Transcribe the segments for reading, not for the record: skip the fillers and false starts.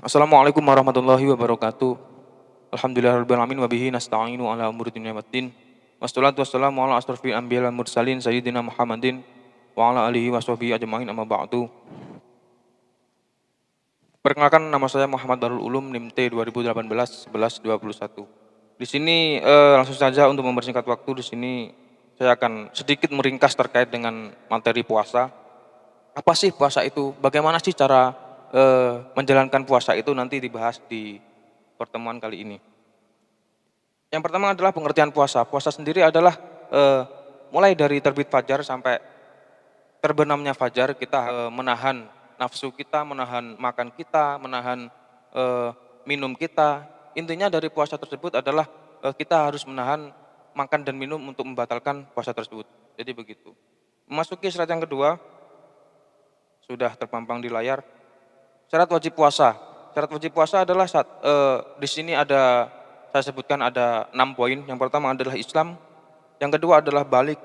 Assalamualaikum warahmatullahi wabarakatuh. Alhamdulillahirabbil alamin wa bihi nasta'inu ala umuri dunya waddin. Wassalatu wassalamu ala asrofil anbiya'i wal mursalin sayyidina Muhammadin wa ala alihi washabbihi ajmain amma ba'du. Perkenalkan, nama saya Muhammad Darul Ulum, NIM T 2018 1121. Di sini langsung saja untuk mempersingkat waktu, di sini saya akan sedikit meringkas terkait dengan materi puasa. Apa sih puasa itu? Bagaimana sih cara menjalankan puasa itu, nanti dibahas di pertemuan kali ini. Yang pertama adalah pengertian puasa. Puasa sendiri adalah mulai dari terbit fajar sampai terbenamnya fajar, kita menahan nafsu kita, menahan makan kita, menahan minum kita. Intinya dari puasa tersebut adalah kita harus menahan makan dan minum untuk membatalkan puasa tersebut. Jadi begitu. Memasuki syarat yang kedua, sudah terpampang di layar. Syarat wajib puasa. Syarat wajib puasa adalah di sini saya sebutkan ada 6 poin. Yang pertama adalah Islam, yang kedua adalah balik,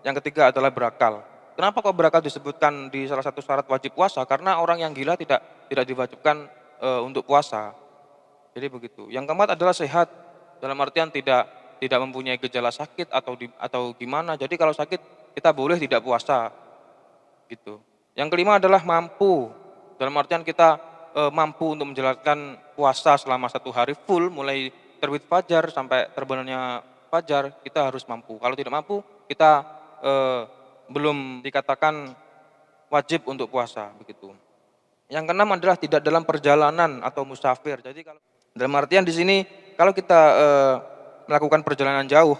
yang ketiga adalah berakal. Kenapa kok berakal disebutkan di salah satu syarat wajib puasa? Karena orang yang gila tidak diwajibkan untuk puasa. Jadi begitu. Yang keempat adalah sehat, dalam artian tidak mempunyai gejala sakit atau gimana. Jadi kalau sakit kita boleh tidak puasa. Gitu. Yang kelima adalah mampu, dalam artian kita mampu untuk menjalankan puasa selama 1 hari full, mulai terbit fajar sampai terbenamnya fajar, kita harus mampu. Kalau tidak mampu, kita belum dikatakan wajib untuk puasa, begitu. Yang keenam adalah tidak dalam perjalanan atau musafir. Jadi kalau dalam artian di sini kalau kita melakukan perjalanan jauh,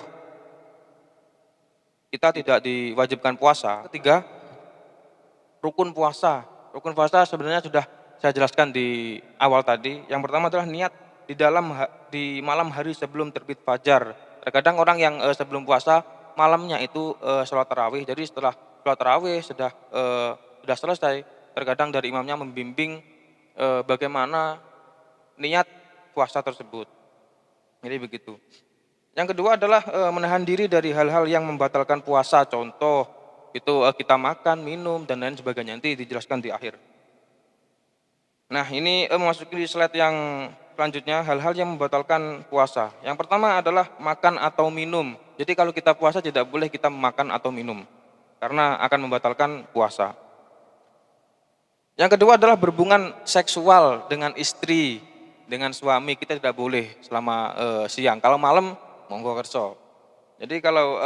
kita tidak diwajibkan puasa. Ketiga, rukun puasa. Rukun puasa sebenarnya sudah saya jelaskan di awal tadi. Yang pertama adalah niat di malam hari sebelum terbit fajar. Terkadang orang yang sebelum puasa malamnya itu sholat tarawih. Jadi setelah sholat tarawih sudah selesai, terkadang dari imamnya membimbing bagaimana niat puasa tersebut. Jadi begitu. Yang kedua adalah menahan diri dari hal-hal yang membatalkan puasa. Contoh itu kita makan, minum, dan lain sebagainya. Nanti dijelaskan di akhir. Nah, ini memasuki slide yang selanjutnya, hal-hal yang membatalkan puasa. Yang pertama adalah makan atau minum. Jadi kalau kita puasa tidak boleh kita makan atau minum, karena akan membatalkan puasa. Yang kedua adalah berhubungan seksual dengan istri, dengan suami, kita tidak boleh selama siang. Kalau malam, monggo kerso. Jadi kalau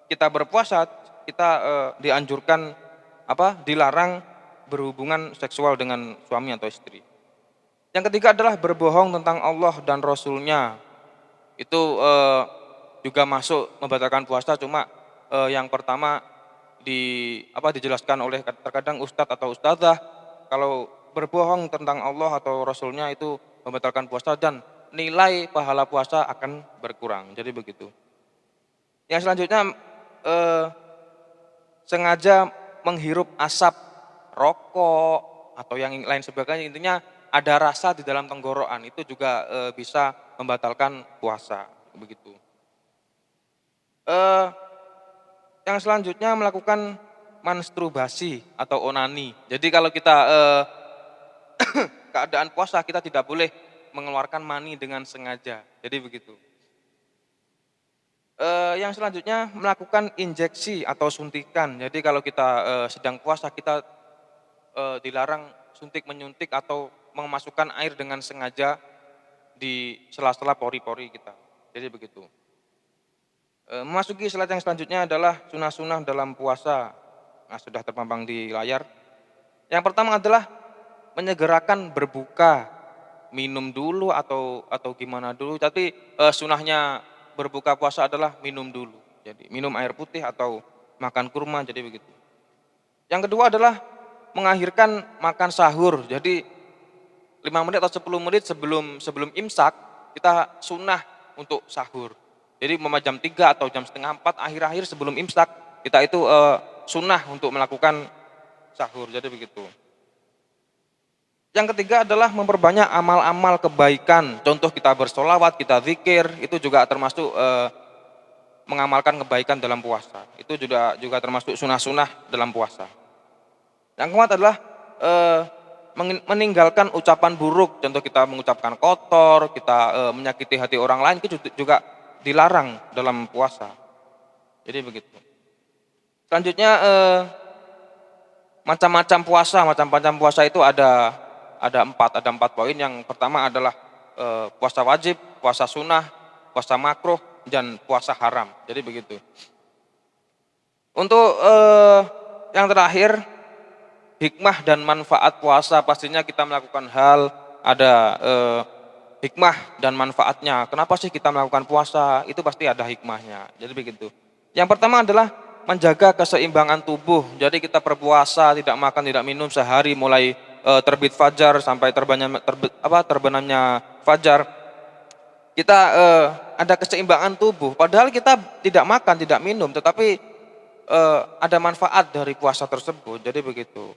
kita berpuasa, kita dianjurkan dilarang berhubungan seksual dengan suami atau istri. Yang ketiga adalah berbohong tentang Allah dan Rasul-Nya. Itu juga masuk membatalkan puasa, cuma yang pertama dijelaskan oleh terkadang ustadz atau ustadzah, kalau berbohong tentang Allah atau Rasul-Nya itu membatalkan puasa dan nilai pahala puasa akan berkurang. Jadi begitu. Yang selanjutnya sengaja menghirup asap rokok atau yang lain sebagainya, intinya ada rasa di dalam tenggorokan, itu juga bisa membatalkan puasa, begitu. Yang selanjutnya melakukan masturbasi atau onani. Jadi kalau kita keadaan puasa, kita tidak boleh mengeluarkan mani dengan sengaja. Jadi begitu. Yang selanjutnya melakukan injeksi atau suntikan. Jadi kalau kita sedang puasa, kita dilarang menyuntik atau memasukkan air dengan sengaja di sela-sela pori-pori kita. Jadi begitu. Memasuki slide yang selanjutnya adalah sunah-sunah dalam puasa. Nah, sudah terpampang di layar. Yang pertama adalah menyegerakan berbuka, minum dulu atau gimana dulu. Tapi sunahnya berbuka puasa adalah minum dulu. Jadi minum air putih atau makan kurma, jadi begitu. Yang kedua adalah mengakhirkan makan sahur. Jadi 5 menit atau 10 menit sebelum imsak, kita sunnah untuk sahur. Jadi jam 3 atau jam setengah 4, akhir-akhir sebelum imsak, kita itu sunnah untuk melakukan sahur. Jadi begitu. Yang ketiga adalah memperbanyak amal-amal kebaikan. Contoh kita bersolawat, kita zikir, itu juga termasuk mengamalkan kebaikan dalam puasa. Itu juga termasuk sunah-sunah dalam puasa. Yang keempat adalah meninggalkan ucapan buruk, contoh kita mengucapkan kotor, kita menyakiti hati orang lain, itu juga dilarang dalam puasa. Jadi begitu. Selanjutnya macam-macam puasa itu ada empat poin. Yang pertama adalah puasa wajib, puasa sunnah, puasa makruh, dan puasa haram. Jadi begitu. Untuk yang terakhir, hikmah dan manfaat puasa, pastinya kita melakukan hal ada hikmah dan manfaatnya. Kenapa sih kita melakukan puasa? Itu pasti ada hikmahnya. Jadi begitu. Yang pertama adalah menjaga keseimbangan tubuh. Jadi kita berpuasa, tidak makan, tidak minum sehari mulai terbit fajar sampai terbenamnya fajar. Kita ada keseimbangan tubuh. Padahal kita tidak makan, tidak minum, tetapi ada manfaat dari puasa tersebut. Jadi begitu.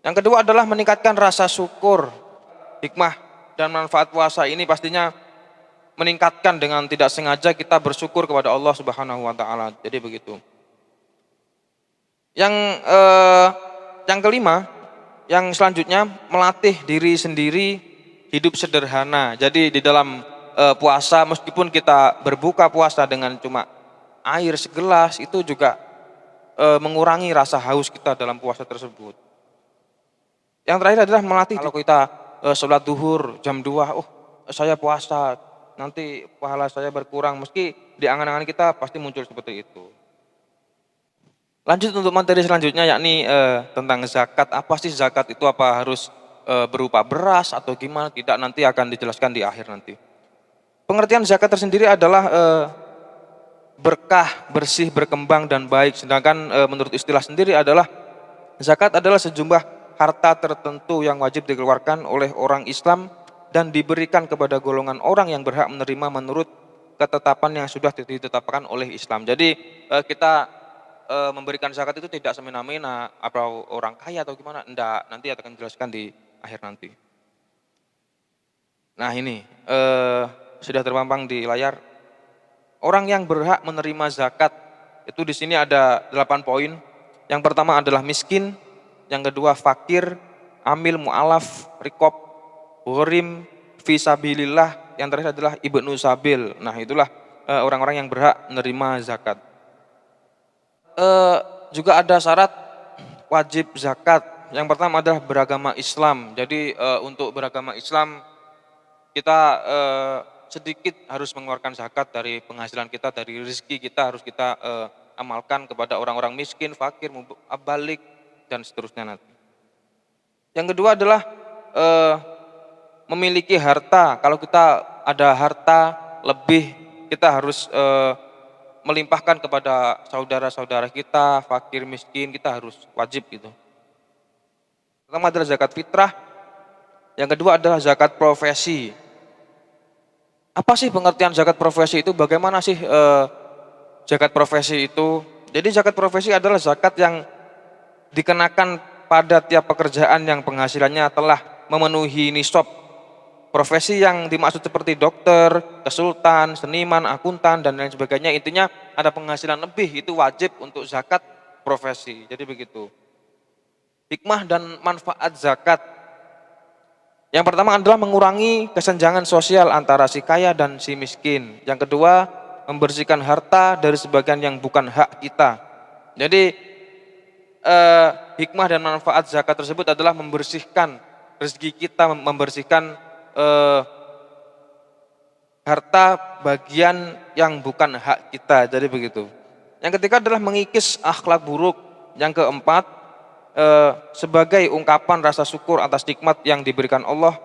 Yang kedua adalah meningkatkan rasa syukur. Hikmah dan manfaat puasa ini pastinya meningkatkan dengan tidak sengaja kita bersyukur kepada Allah Subhanahu wa taala. Jadi begitu. Yang kelima, yang selanjutnya melatih diri sendiri hidup sederhana. Jadi di dalam puasa, meskipun kita berbuka puasa dengan cuma air segelas, itu juga mengurangi rasa haus kita dalam puasa tersebut. Yang terakhir adalah melatih, kalau kita sholat duhur jam 2, saya puasa, nanti pahala saya berkurang, meski di angan-angan kita pasti muncul seperti itu. Lanjut untuk materi selanjutnya, yakni tentang zakat. Apa sih zakat itu? Apa harus berupa beras atau gimana? Tidak, nanti akan dijelaskan di akhir nanti. Pengertian zakat tersendiri adalah berkah, bersih, berkembang, dan baik. Sedangkan menurut istilah sendiri adalah zakat adalah sejumlah harta tertentu yang wajib dikeluarkan oleh orang Islam dan diberikan kepada golongan orang yang berhak menerima menurut ketetapan yang sudah ditetapkan oleh Islam. Jadi kita memberikan zakat itu tidak semena-mena atau orang kaya atau gimana, enggak, nanti akan dijelaskan di akhir nanti. Nah ini sudah terpampang di layar. Orang yang berhak menerima zakat itu di sini ada 8 poin. Yang pertama adalah miskin, yang kedua fakir, amil mu'alaf, rikob, ghurim, fisabilillah, yang terakhir adalah ibnu sabil. Nah itulah orang-orang yang berhak menerima zakat. Juga ada syarat wajib zakat. Yang pertama adalah beragama Islam. Jadi untuk beragama Islam kita sedikit harus mengeluarkan zakat dari penghasilan kita, dari rezeki kita harus kita amalkan kepada orang-orang miskin, fakir, abalik, dan seterusnya nanti. Yang kedua adalah memiliki harta. Kalau kita ada harta lebih, kita harus melimpahkan kepada saudara-saudara kita, fakir, miskin, kita harus wajib gitu. Pertama adalah zakat fitrah, yang kedua adalah zakat profesi. Apa sih pengertian zakat profesi itu? Bagaimana sih zakat profesi itu? Jadi zakat profesi adalah zakat yang dikenakan pada tiap pekerjaan yang penghasilannya telah memenuhi nisab. Profesi yang dimaksud seperti dokter, konsultan, seniman, akuntan, dan lain sebagainya, intinya ada penghasilan lebih, itu wajib untuk zakat profesi. Jadi begitu. Hikmah dan manfaat zakat. Yang pertama adalah mengurangi kesenjangan sosial antara si kaya dan si miskin. Yang kedua, membersihkan harta dari sebagian yang bukan hak kita. Jadi hikmah dan manfaat zakat tersebut adalah membersihkan rezeki kita, membersihkan harta bagian yang bukan hak kita. Jadi begitu. Yang ketiga adalah mengikis akhlak buruk. Yang keempat, sebagai ungkapan rasa syukur atas nikmat yang diberikan Allah.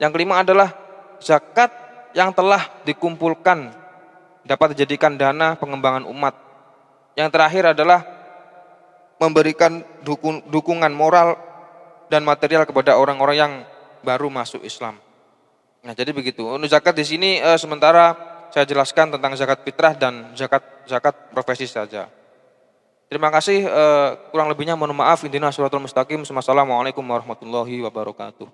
Yang kelima adalah zakat yang telah dikumpulkan dapat dijadikan dana pengembangan umat. Yang terakhir adalah memberikan dukungan moral dan material kepada orang-orang yang baru masuk Islam. Nah, jadi begitu. Untuk zakat di sini sementara saya jelaskan tentang zakat fitrah dan zakat profesi saja. Terima kasih, kurang lebihnya mohon maaf. Intinya shirathul mustaqim. Wassalamualaikum warahmatullahi wabarakatuh.